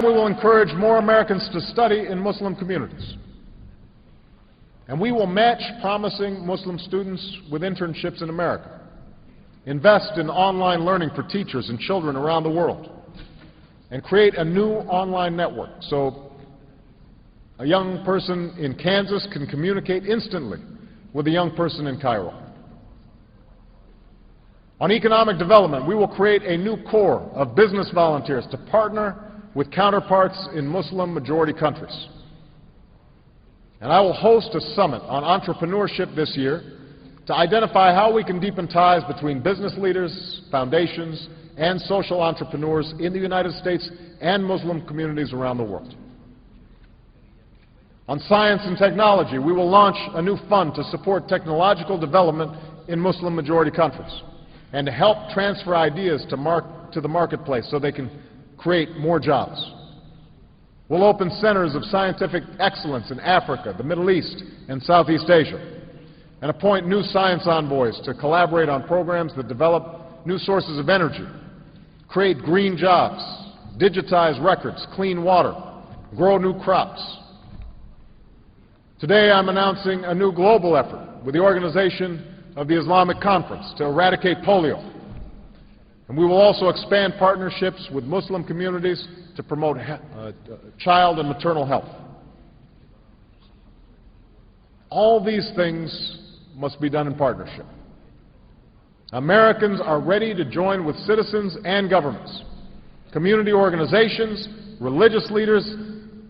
We will encourage more Americans to study in Muslim communities. And we will match promising Muslim students with internships in America. Invest in online learning for teachers and children around the world. And create a new online network so a young person in Kansas can communicate instantly with a young person in Cairo. On economic development, we will create a new corps of business volunteers to partner with counterparts in Muslim-majority countries. And I will host a summit on entrepreneurship this year to identify how we can deepen ties between business leaders, foundations, and social entrepreneurs in the United States and Muslim communities around the world. On science and technology, we will launch a new fund to support technological development in Muslim-majority countries and to help transfer ideas to the marketplace so they can create more jobs. We'll open centers of scientific excellence in Africa, the Middle East, and Southeast Asia, and appoint new science envoys to collaborate on programs that develop new sources of energy, create green jobs, digitize records, clean water, grow new crops. Today I'm announcing a new global effort with the organization of the Islamic Conference to eradicate polio. And we will also expand partnerships with Muslim communities to promote child and maternal health. All these things must be done in partnership. Americans are ready to join with citizens and governments, community organizations, religious leaders,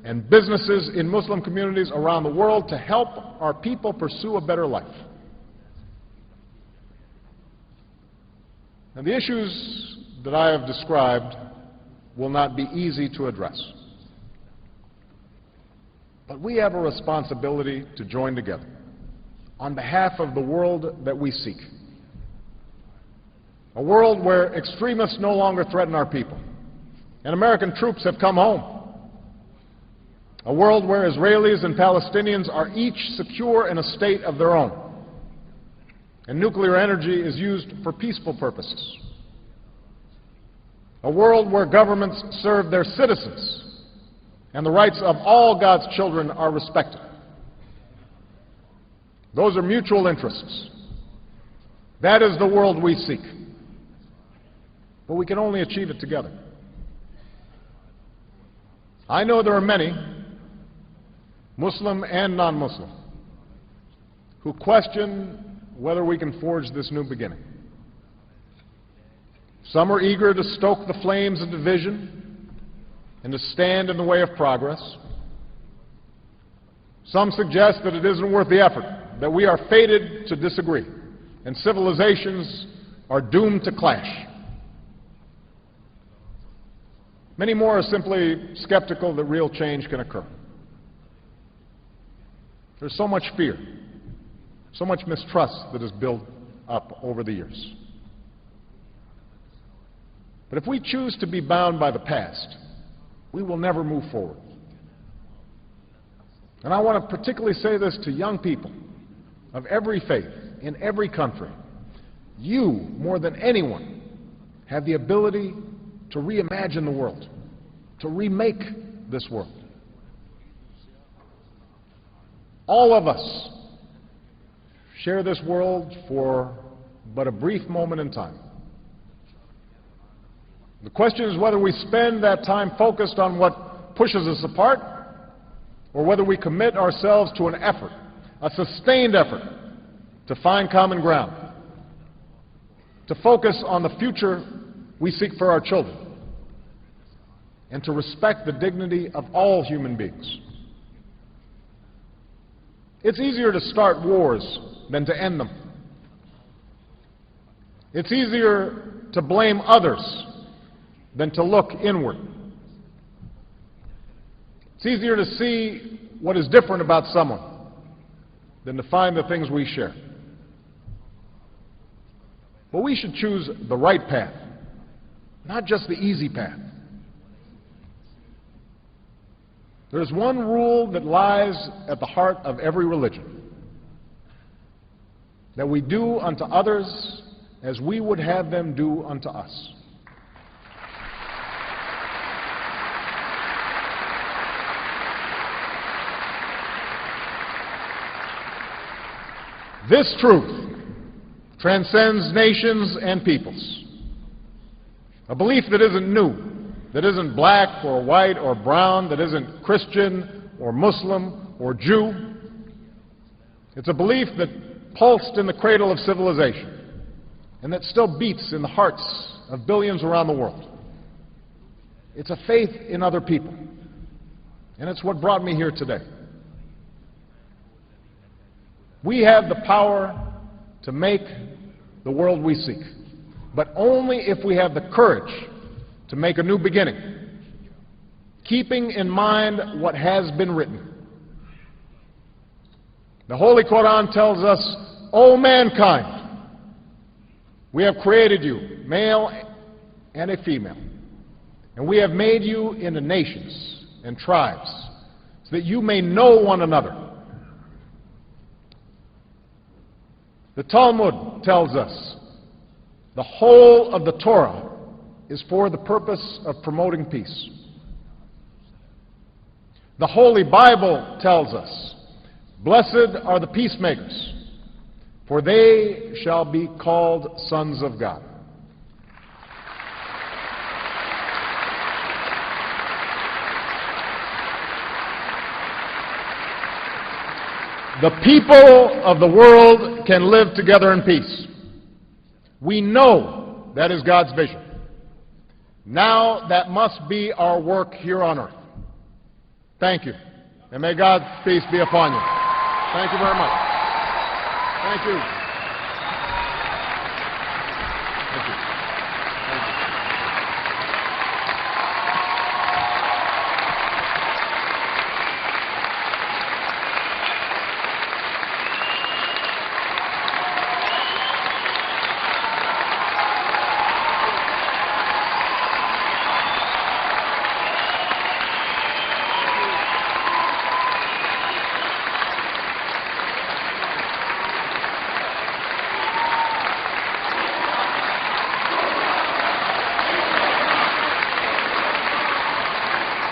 and businesses in Muslim communities around the world to help our people pursue a better life. And the issues that I have described will not be easy to address. But we have a responsibility to join together on behalf of the world that we seek. A world where extremists no longer threaten our people and American troops have come home. A world where Israelis and Palestinians are each secure in a state of their own. And nuclear energy is used for peaceful purposes. A world where governments serve their citizens and the rights of all God's children are respected. Those are mutual interests. That is the world we seek. But we can only achieve it together. I know there are many, Muslim and non-Muslim, who question whether we can forge this new beginning. Some are eager to stoke the flames of division and to stand in the way of progress. Some suggest that it isn't worth the effort, that we are fated to disagree, and civilizations are doomed to clash. Many more are simply skeptical that real change can occur. There's so much fear, so much mistrust that has built up over the years. But if we choose to be bound by the past, we will never move forward. And I want to particularly say this to young people of every faith, in every country. You, more than anyone, have the ability to reimagine the world, to remake this world. All of us share this world for but a brief moment in time. The question is whether we spend that time focused on what pushes us apart, or whether we commit ourselves to an effort, a sustained effort, to find common ground, to focus on the future we seek for our children, and to respect the dignity of all human beings. It's easier to start wars than to end them. It's easier to blame others than to look inward. It's easier to see what is different about someone than to find the things we share. But we should choose the right path, not just the easy path. There's one rule that lies at the heart of every religion: that we do unto others as we would have them do unto us. This truth transcends nations and peoples. A belief that isn't new, that isn't black or white or brown, that isn't Christian or Muslim or Jew. It's a belief that pulsed in the cradle of civilization and that still beats in the hearts of billions around the world. It's a faith in other people, and it's what brought me here today. We have the power to make the world we seek, but only if we have the courage to make a new beginning, keeping in mind what has been written. The Holy Quran tells us, "O mankind, we have created you, male and a female, and we have made you into nations and tribes, so that you may know one another." The Talmud tells us the whole of the Torah is for the purpose of promoting peace. The Holy Bible tells us, "Blessed are the peacemakers, for they shall be called sons of God." The people of the world can live together in peace. We know that is God's vision. Now that must be our work here on earth. Thank you, and may God's peace be upon you. Thank you very much. Thank you.